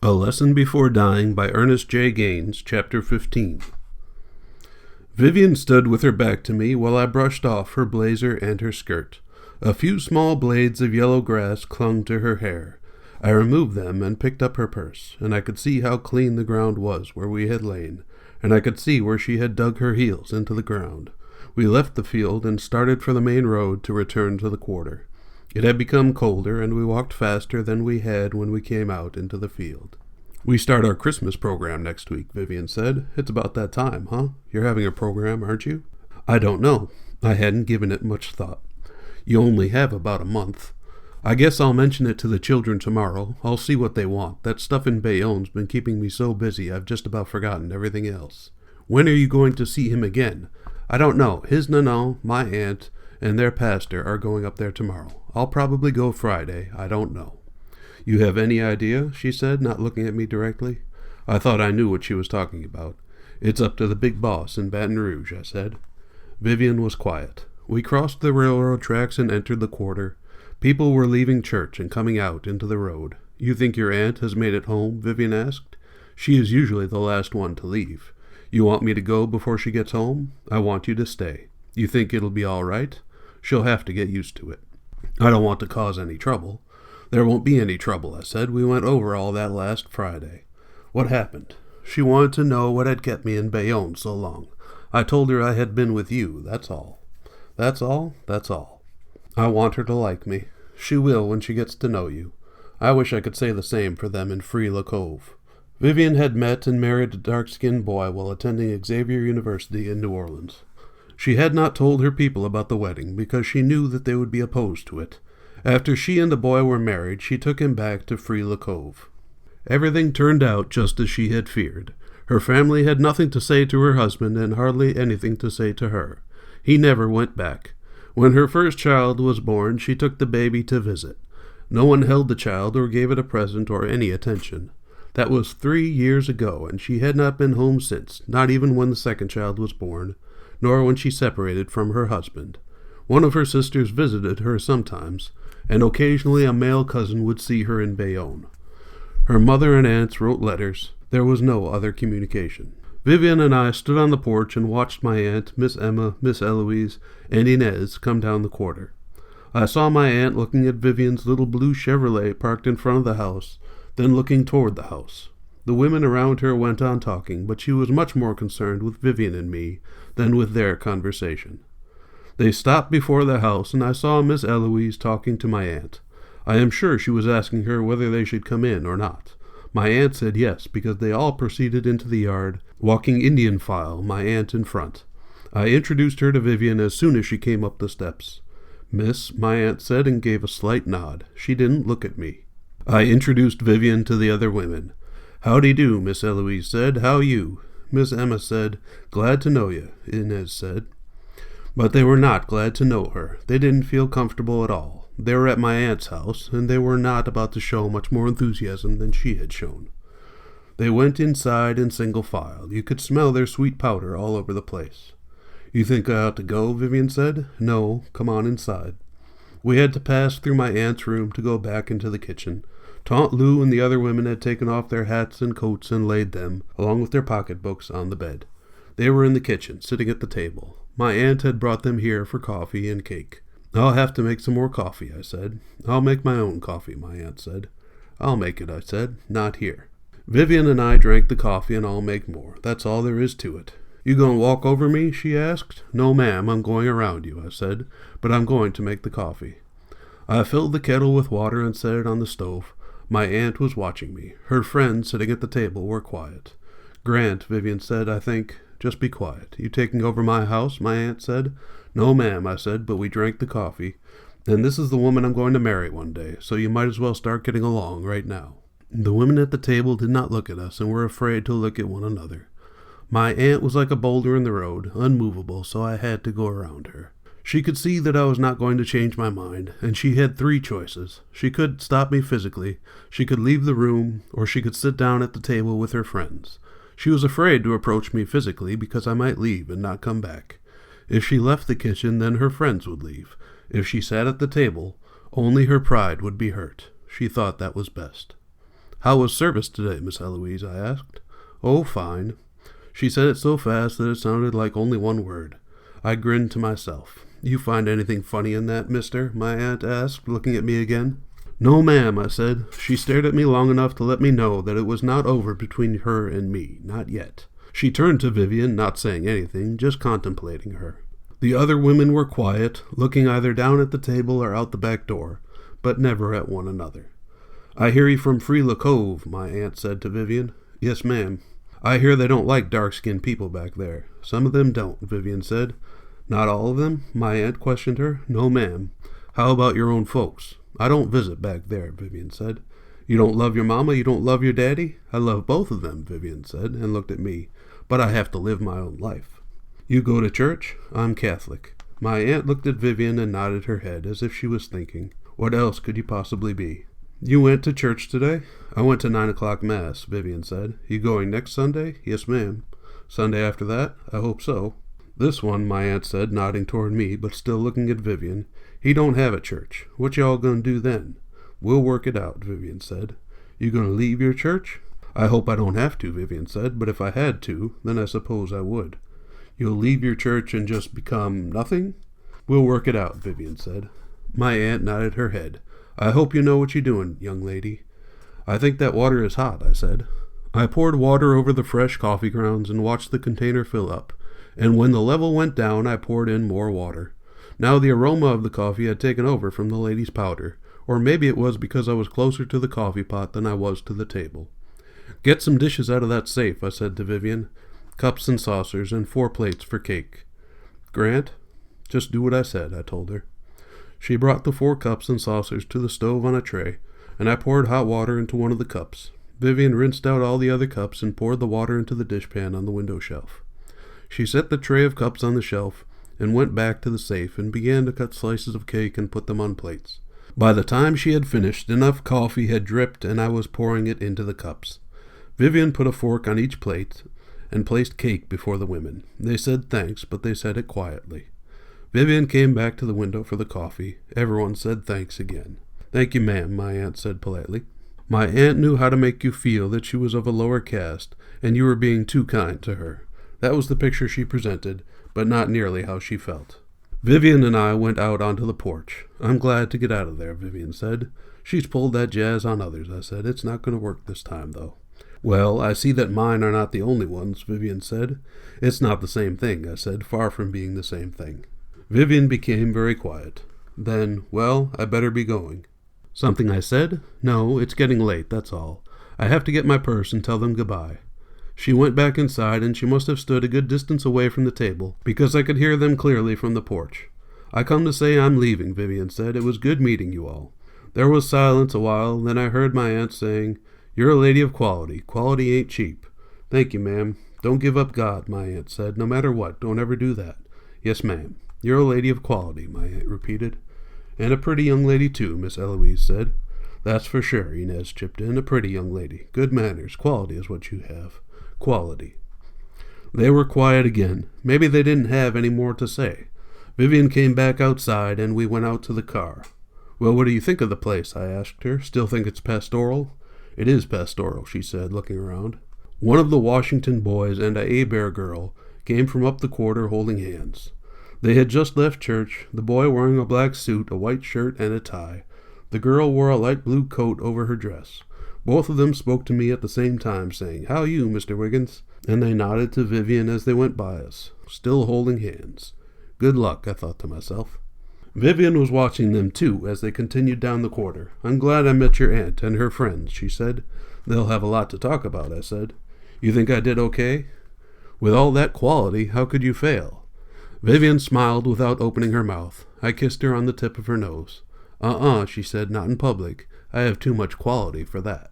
A Lesson Before Dying by Ernest J. Gaines, Chapter 15. Vivian stood with her back to me while I brushed off her blazer and her skirt. A few small blades of yellow grass clung to her hair. I removed them and picked up her purse, and I could see how clean the ground was where we had lain, and I could see where she had dug her heels into the ground. We left the field and started for the main road to return to the quarter. It had become colder, and we walked faster than we had when we came out into the field. "We start our Christmas program next week," Vivian said. "It's about that time, huh? You're having a program, aren't you?" "I don't know. I hadn't given it much thought. You only have about a month. I guess I'll mention it to the children tomorrow. I'll see what they want. That stuff in Bayonne's been keeping me so busy I've just about forgotten everything else." "When are you going to see him again?" "I don't know. His Nanon, my aunt, and their pastor are going up there tomorrow. I'll probably go Friday. I don't know." "You have any idea?" she said, not looking at me directly. I thought I knew what she was talking about. "It's up to the big boss in Baton Rouge," I said. Vivian was quiet. We crossed the railroad tracks and entered the quarter. People were leaving church and coming out into the road. "You think your aunt has made it home?" Vivian asked. "She is usually the last one to leave. You want me to go before she gets home? I want you to stay. You think it'll be all right? She'll have to get used to it." "I don't want to cause any trouble." "There won't be any trouble," I said. "We went over all that last Friday." "What happened?" "She wanted to know what had kept me in Bayonne so long. I told her I had been with you, that's all." "That's all?" "That's all. I want her to like me. She will when she gets to know you. I wish I could say the same for them in Free-La Cove." Vivian had met and married a dark-skinned boy while attending Xavier University in New Orleans. She had not told her people about the wedding because she knew that they would be opposed to it. After she and the boy were married, she took him back to Free-La Cove. Everything turned out just as she had feared. Her family had nothing to say to her husband and hardly anything to say to her. He never went back. When her first child was born, she took the baby to visit. No one held the child or gave it a present or any attention. That was 3 years ago, and she had not been home since, not even when the second child was born, nor when she separated from her husband. One of her sisters visited her sometimes, and occasionally a male cousin would see her in Bayonne. Her mother and aunts wrote letters. There was no other communication. Vivian and I stood on the porch and watched my aunt, Miss Emma, Miss Eloise, and Inez come down the quarter. I saw my aunt looking at Vivian's little blue Chevrolet parked in front of the house, then looking toward the house. The women around her went on talking, but she was much more concerned with Vivian and me than with their conversation. They stopped before the house, and I saw Miss Eloise talking to my aunt. I am sure she was asking her whether they should come in or not. My aunt said yes, because they all proceeded into the yard, walking Indian file, my aunt in front. I introduced her to Vivian as soon as she came up the steps. "Miss," my aunt said, and gave a slight nod. She didn't look at me. I introduced Vivian to the other women. "Howdy-do," Miss Eloise said. "How you?" Miss Emma said. "Glad to know you," Inez said. But they were not glad to know her. They didn't feel comfortable at all. They were at my aunt's house, and they were not about to show much more enthusiasm than she had shown. They went inside in single file. You could smell their sweet powder all over the place. "You think I ought to go?" Vivian said. "No, come on inside." We had to pass through my aunt's room to go back into the kitchen. Taunt Lou and the other women had taken off their hats and coats and laid them, along with their pocketbooks, on the bed. They were in the kitchen, sitting at the table. My aunt had brought them here for coffee and cake. "I'll have to make some more coffee," I said. "I'll make my own coffee," my aunt said. "I'll make it," I said. "Not here." Vivian and I drank the coffee, and I'll make more. That's all there is to it. "You going to walk over me?" she asked. "No, ma'am, I'm going around you," I said, "but I'm going to make the coffee." I filled the kettle with water and set it on the stove. My aunt was watching me. Her friends sitting at the table were quiet. "Grant," Vivian said, "I think. Just be quiet." "You taking over my house?" my aunt said. "No, ma'am," I said, but we drank the coffee. "And this is the woman I'm going to marry one day, so you might as well start getting along right now." The women at the table did not look at us and were afraid to look at one another. My aunt was like a boulder in the road, unmovable, so I had to go around her. She could see that I was not going to change my mind, and she had 3 choices. She could stop me physically, she could leave the room, or she could sit down at the table with her friends. She was afraid to approach me physically because I might leave and not come back. If she left the kitchen, then her friends would leave. If she sat at the table, only her pride would be hurt. She thought that was best. "How was service today, Miss Eloise?" I asked. "Oh, fine." She said it so fast that it sounded like only one word. I grinned to myself. "You find anything funny in that, mister?" my aunt asked, looking at me again. "No, ma'am," I said. She stared at me long enough to let me know that it was not over between her and me, not yet. She turned to Vivian, not saying anything, just contemplating her. The other women were quiet, looking either down at the table or out the back door, but never at one another. "I hear you from Freela Cove," my aunt said to Vivian. "Yes, ma'am." "I hear they don't like dark-skinned people back there." "Some of them don't," Vivian said. "Not all of them?" my aunt questioned her. "No, ma'am." "How about your own folks?" "I don't visit back there," Vivian said. "You don't love your mama? You don't love your daddy?" "I love both of them," Vivian said, and looked at me. "But I have to live my own life." "You go to church?" "I'm Catholic." My aunt looked at Vivian and nodded her head, as if she was thinking, what else could you possibly be? "You went to church today?" "I went to 9 o'clock Mass," Vivian said. "You going next Sunday?" "Yes, ma'am." "Sunday after that?" "I hope so." "This one," my aunt said, nodding toward me, but still looking at Vivian, "he don't have a church. What y'all gonna do then?" "We'll work it out," Vivian said. "You gonna leave your church?" "I hope I don't have to," Vivian said, "but if I had to, then I suppose I would." "You'll leave your church and just become nothing?" "We'll work it out," Vivian said. My aunt nodded her head. "I hope you know what you're doing, young lady." "I think that water is hot," I said. I poured water over the fresh coffee grounds and watched the container fill up, and when the level went down, I poured in more water. Now the aroma of the coffee had taken over from the lady's powder, or maybe it was because I was closer to the coffee pot than I was to the table. "Get some dishes out of that safe," I said to Vivian. "Cups and saucers, and 4 plates for cake." "Grant?" "Just do what I said," I told her. She brought the 4 cups and saucers to the stove on a tray, and I poured hot water into one of the cups. Vivian rinsed out all the other cups and poured the water into the dishpan on the window shelf. She set the tray of cups on the shelf and went back to the safe and began to cut slices of cake and put them on plates. By the time she had finished, enough coffee had dripped and I was pouring it into the cups. Vivian put a fork on each plate and placed cake before the women. They said thanks, but they said it quietly. Vivian came back to the window for the coffee. Everyone said thanks again. "Thank you, ma'am," my aunt said politely. My aunt knew how to make you feel that she was of a lower caste, and you were being too kind to her. That was the picture she presented, but not nearly how she felt. Vivian and I went out onto the porch. "I'm glad to get out of there," Vivian said. "She's pulled that jazz on others," I said. "It's not going to work this time, though." "Well, I see that mine are not the only ones," Vivian said. "It's not the same thing," I said, far from being the same thing. Vivian became very quiet. Then, "Well, I better be going." "Something I said?" "No, it's getting late, that's all. I have to get my purse and tell them goodbye." She went back inside, and she must have stood a good distance away from the table, because I could hear them clearly from the porch. "I come to say I'm leaving," Vivian said. "It was good meeting you all." There was silence a while, then I heard my aunt saying, "You're a lady of quality. Quality ain't cheap." "Thank you, ma'am." "Don't give up God," my aunt said. "No matter what, don't ever do that." "Yes, ma'am." "You're a lady of quality," my aunt repeated. "And a pretty young lady, too," Miss Eloise said. "That's for sure," Inez chipped in. "A pretty young lady. Good manners. Quality is what you have. Quality." They were quiet again. Maybe they didn't have any more to say. Vivian came back outside, and we went out to the car. "Well, what do you think of the place?" I asked her. "Still think it's pastoral?" "It is pastoral," she said, looking around. One of the Washington boys and a Hebert girl came from up the quarter holding hands. They had just left church, the boy wearing a black suit, a white shirt, and a tie. The girl wore a light blue coat over her dress. Both of them spoke to me at the same time, saying, "How you, Mr. Wiggins?" And they nodded to Vivian as they went by us, still holding hands. Good luck, I thought to myself. Vivian was watching them, too, as they continued down the quarter. "I'm glad I met your aunt and her friends," she said. "They'll have a lot to talk about," I said. "You think I did okay?" "With all that quality, how could you fail?" Vivian smiled without opening her mouth. I kissed her on the tip of her nose. She said, "Not in public. I have too much quality for that."